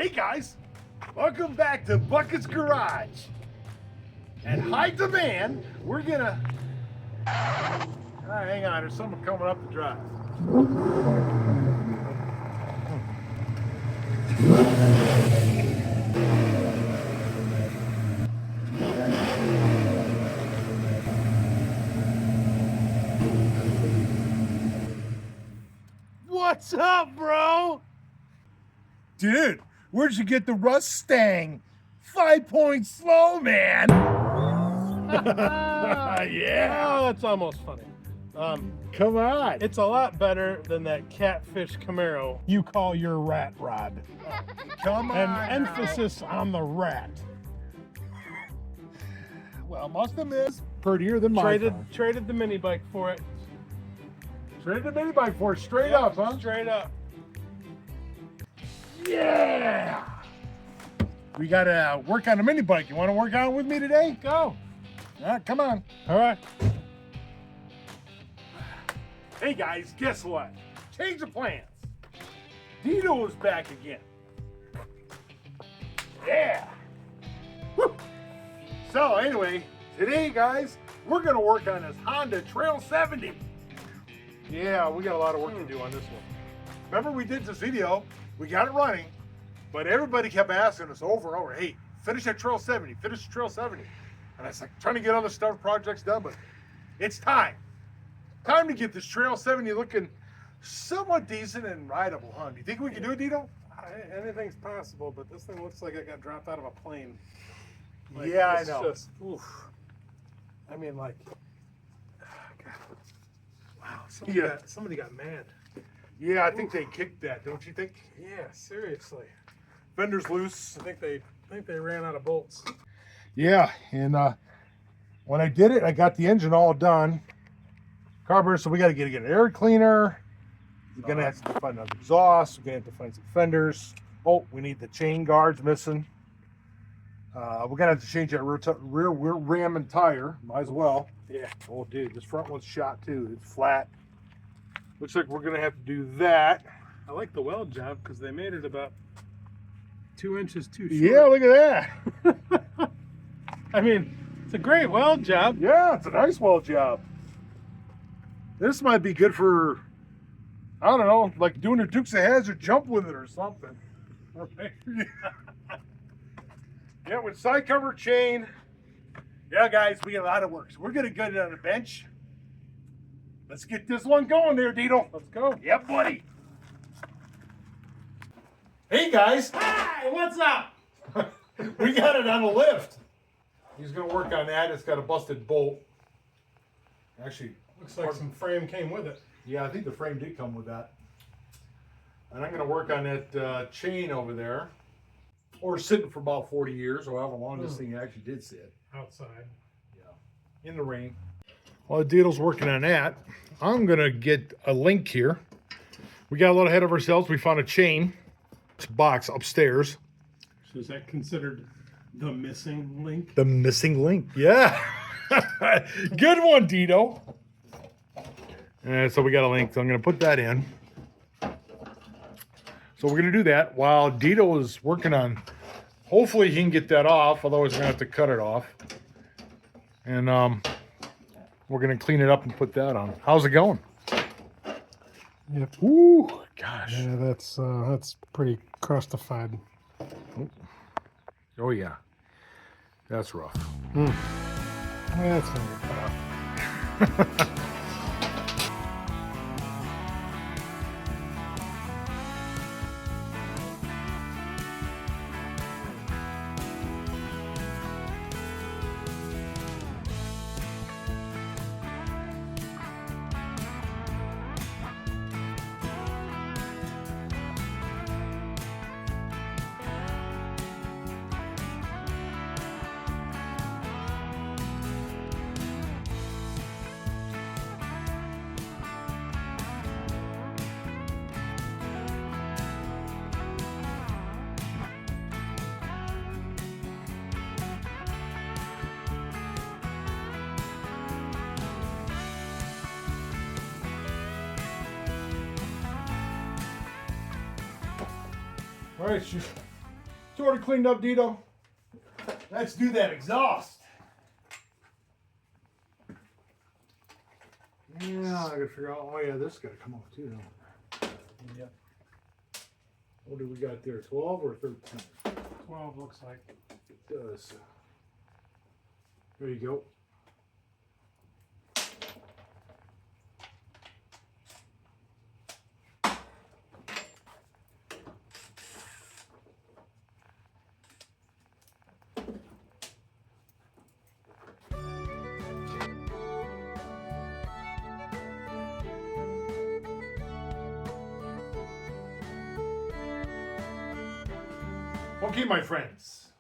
Hey guys, welcome back to Bucket's Garage. At high demand, we're gonna... hang on, there's someone coming up the drive. What's up, bro? Dude, where'd you get the Mustang? 5-point slow, man. Yeah. Oh, that's almost funny. Come on. It's a lot better than that catfish Camaro you call your rat rod. Come on. And emphasis on the rat. Well, Mustang is prettier than my car. Traded the mini bike for it. Traded the mini bike for it, straight Yep, up, huh? Straight up. Yeah. We gotta work on the mini bike. You want to work on it with me today? Go. Come on. All right. Hey guys, guess what? Change of plans. Dino is back again. Yeah. Woo. So anyway, today guys, we're gonna work on this Honda CT70. Yeah, we got a lot of work to do on this one. Remember we did this video, we got it running, but everybody kept asking us over and over, hey, finish that CT70, finish the CT70. And I was like, trying to get other stuff, projects done, but it's time. Time to get this CT70 looking somewhat decent and rideable, huh? Do you think we can do it, Dino? Anything's possible, but this thing looks like it got dropped out of a plane. Yeah, I it's know. Just, oof. I mean, like, God. Wow, somebody got mad. Yeah, I think they kicked that, don't you think? Yeah, seriously. Fenders loose. I think they ran out of bolts. Yeah, and when I did it, I got the engine all done. Carburetor, so we got to get an air cleaner. We're gonna have to find another exhaust. We're gonna have to find some fenders. Oh, we need the chain guards missing. We're gonna have to change that rear ram and tire. Might as well. Yeah. Oh, dude, this front one's shot too. It's flat. Looks like we're gonna have to do that. I like the weld job because they made it about 2 inches too short. Yeah, look at that. I mean, it's a great weld job. Yeah, it's a nice weld job. This might be good for, I don't know, like doing a Dukes of Hazzard jump with it or something. Yeah, with side cover chain. Yeah, guys, we got a lot of work. So we're gonna get it on the bench. Let's get this one going there, Dino. Let's go. Yep, buddy. Hey, guys. Hi, what's up? We got it on a lift. He's gonna work on that. It's got a busted bolt. Actually, Looks like some frame came with it. yeah, I think the frame did come with that. And I'm gonna work on that chain over there. Or sitting for about 40 years, or however long this thing actually did sit. Outside. Yeah, in the rain. While Dino's working on that, I'm gonna get a link here. We got a little ahead of ourselves. We found a chain box upstairs. So is that considered the missing link? The missing link. Yeah. Good one, Dino. So we got a link. So I'm going to put that in. So we're going to do that while Dino is working on, hopefully he can get that off. Otherwise, we're going to have to cut it off. And we're going to clean it up and put that on. How's it going? Yep. Ooh, gosh. Yeah, that's pretty crustified. Oh, yeah. That's rough. That's gonna get cut off. All right, Sort of cleaned up, Dito. Let's do that exhaust. Yeah, I gotta figure out. Oh yeah, this gotta come off too. Yeah. What do we got there? 12 or 13? 12 looks like. It does. There you go. Okay, my friends.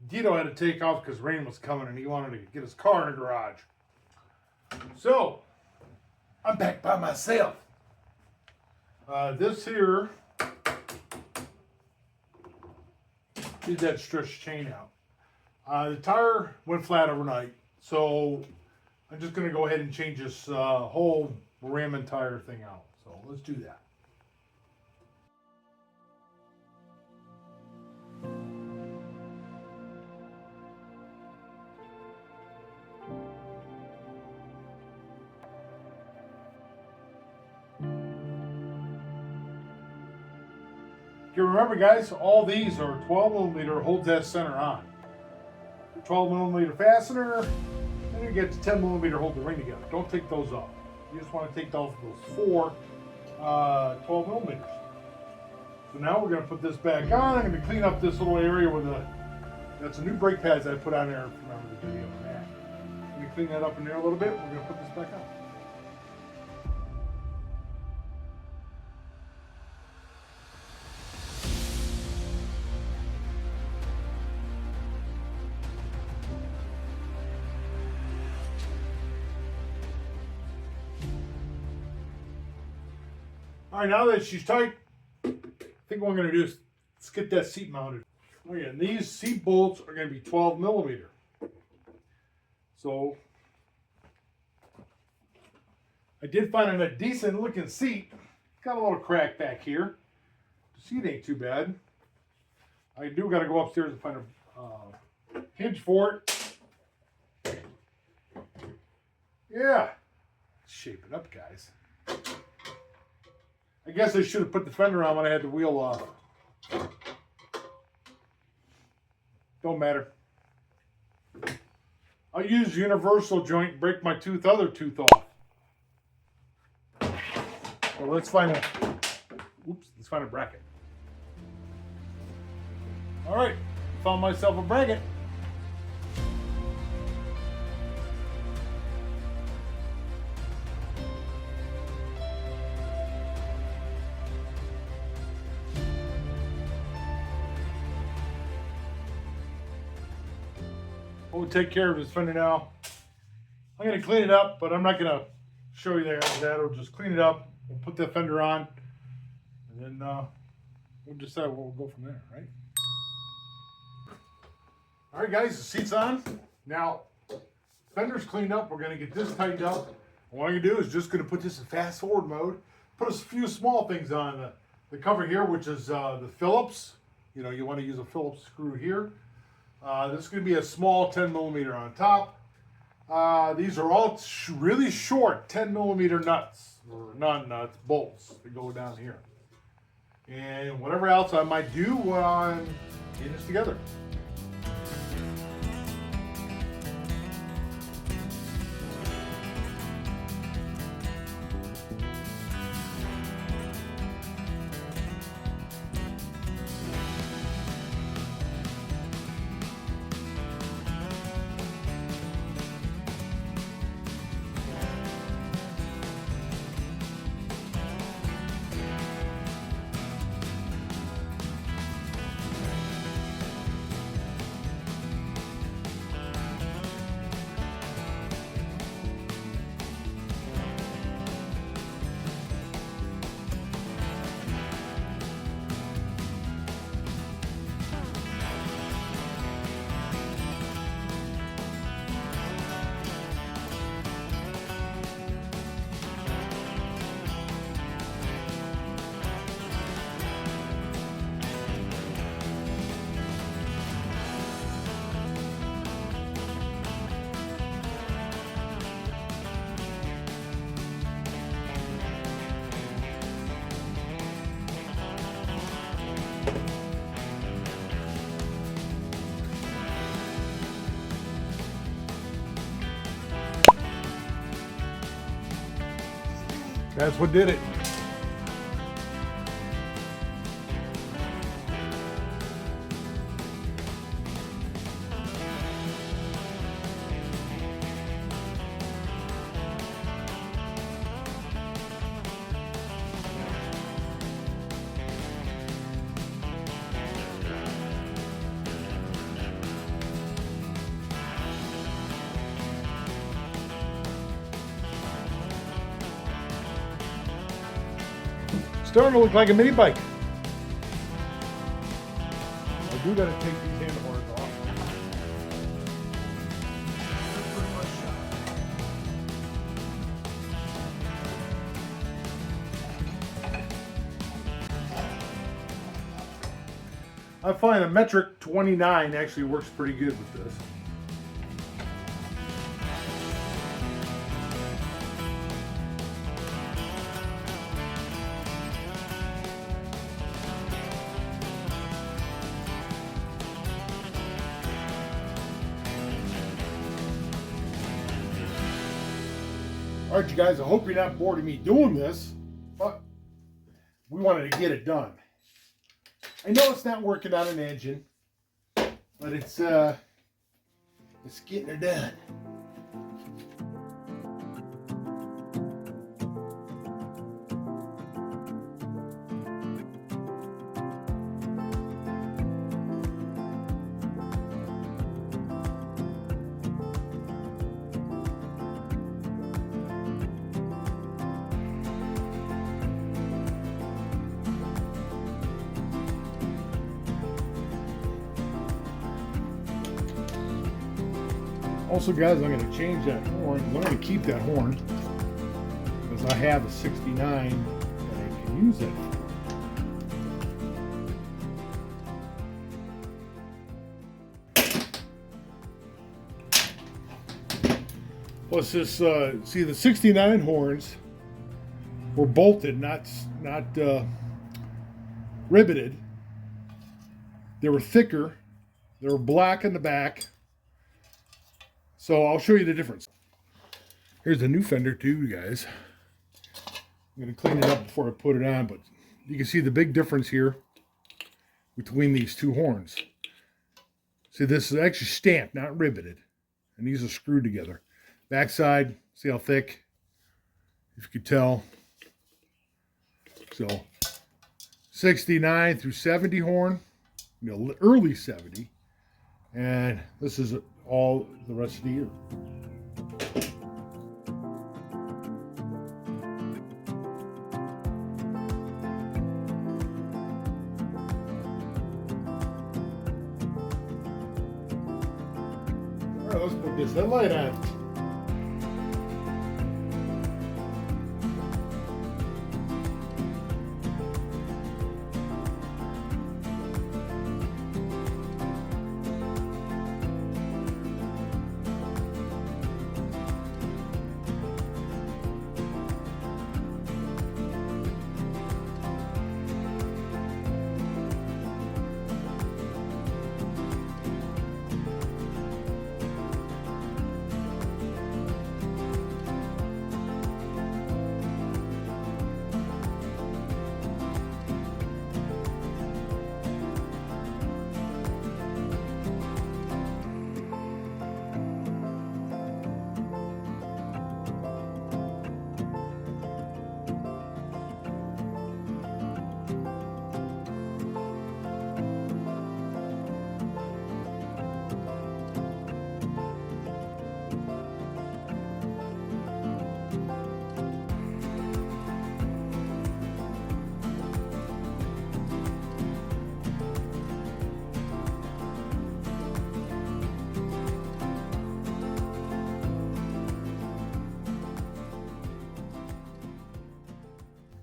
Dito had to take off because rain was coming and he wanted to get his car in the garage. So, I'm back by myself. This here is that stretch chain out. The tire went flat overnight, so I'm just going to go ahead and change this whole rim and tire thing out. So let's do that. You remember, guys, all these are 12 millimeter, holds that center on. 12 millimeter fastener, and you get the 10 millimeter, hold the ring together. Don't take those off. You just want to take off those four 12 millimeters. So now we're going to put this back on. I'm going to clean up this little area with that's some new brake pads I put on there. If you remember the video on that. Let me clean that up in there a little bit. We're going to put this back on. All right, now that she's tight, I think what I'm going to do is let's get that seat mounted. Okay, and these seat bolts are going to be 12 millimeter. So I did find a decent looking seat. Got a little crack back here. The seat ain't too bad. I do got to go upstairs and find a hinge for it. Yeah, shape it up, guys. I guess I should have put the fender on when I had the wheel off. Don't matter. I'll use universal joint, break my other tooth off. Well, let's find a bracket. All right, found myself a bracket. We'll take care of this fender now. I'm going to clean it up, but I'm not going to show you that. I'll just clean it up. We'll put the fender on, and then we'll decide where we'll go from there, right? All right, guys, the seat's on. Now, fender's cleaned up. We're going to get this tightened up. What I'm going to do is just going to put this in fast forward mode. Put a few small things on the cover here, which is the Phillips. You know, you want to use a Phillips screw here. This is going to be a small 10 millimeter on top. These are all really short 10 millimeter nuts, or not nuts, bolts that go down here. And whatever else I might do when I'm getting this together. That's what did it. Starting to look like a mini bike. I do gotta take these handlebars off. I find a metric 29 actually works pretty good with this. All right, you guys, I hope you're not bored of me doing this, but we wanted to get it done. I know it's not working on an engine, but it's getting it done. Also, guys, I'm going to change that horn. I'm going to keep that horn because I have a 69 that I can use it for. Plus this, see, the 69 horns were bolted, not riveted. They were thicker. They were black in the back. So I'll show you the difference. Here's a new fender too, guys. I'm going to clean it up before I put it on, but you can see the big difference here between these two horns. See, this is actually stamped, not riveted. And these are screwed together. Backside, see how thick? If you could tell. So, 69 through 70 horn, you know, early 70. And this is all the rest of the year. All right, let's put this headlight on.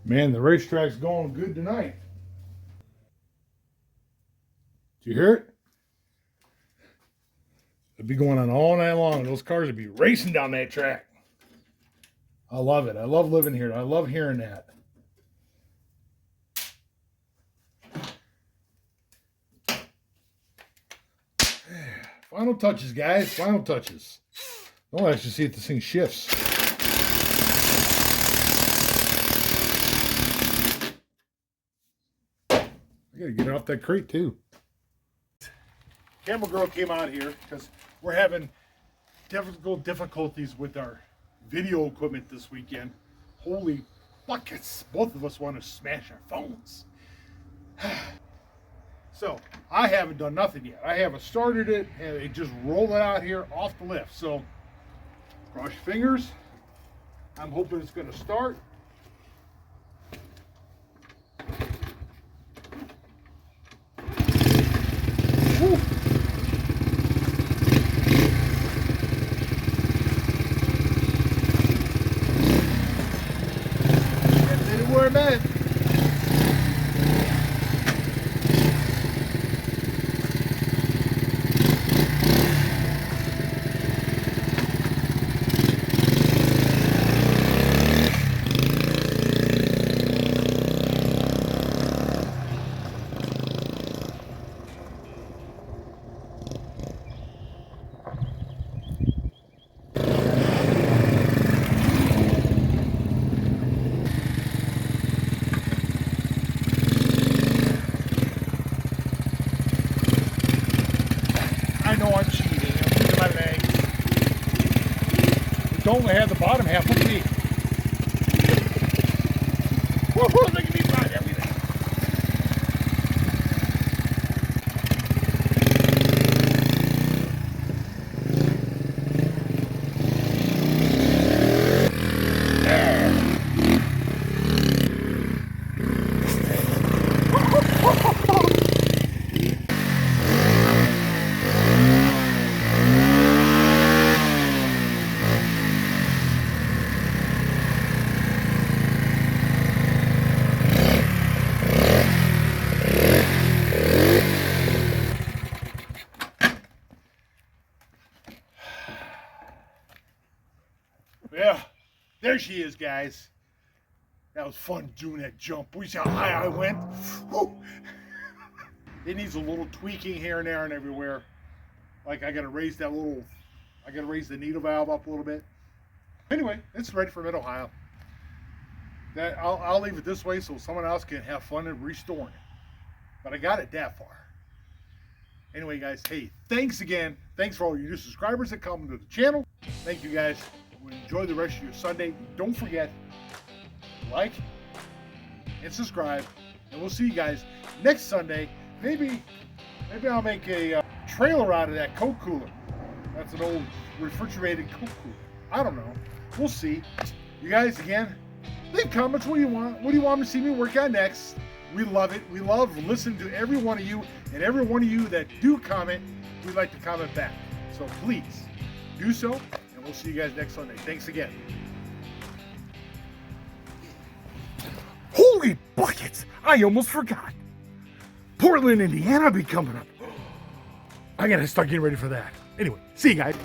Man, the racetrack's going good tonight. Did you hear it? It'd be going on all night long. Those cars would be racing down that track. I love it. I love living here. I love hearing that. Final touches, guys. Final touches. Don't actually see if this thing shifts. I gotta get off that crate too. Camera girl came out here because we're having difficulties with our video equipment this weekend. Holy buckets. Both of us want to smash our phones. So I haven't done nothing yet. I haven't started it, and it just rolled it out here off the lift. So cross your fingers. I'm hoping it's going to start. Woo. That didn't work, man. I know I'm cheating. I'm using my legs. But don't have the bottom half. Look at me. Woohoo! Look at me find everything. Yeah, there she is, guys. That was fun doing that jump. We see how high I went. Woo. It needs a little tweaking here and there and everywhere. Like I gotta raise that little, I gotta raise the needle valve up a little bit. Anyway, it's ready for Mid-Ohio. That I'll leave it this way so someone else can have fun in restoring it. But I got it that far. Anyway, guys, hey, thanks again. Thanks for all your new subscribers that come to the channel. Thank you, guys. Enjoy the rest of your Sunday. Don't forget, like and subscribe, and we'll see you guys next Sunday. Maybe I'll make a trailer out of that Coke cooler. That's an old refrigerated Coke cooler. I don't know. We'll see. You guys, again, leave comments. What do you want? What do you want to see me work on next? We love it. We love listening to every one of you, and every one of you that do comment, we'd like to comment back. So please do so. We'll see you guys next Sunday. Thanks again. Holy buckets! I almost forgot. Portland, Indiana will be coming up. I gotta start getting ready for that. Anyway, see you guys.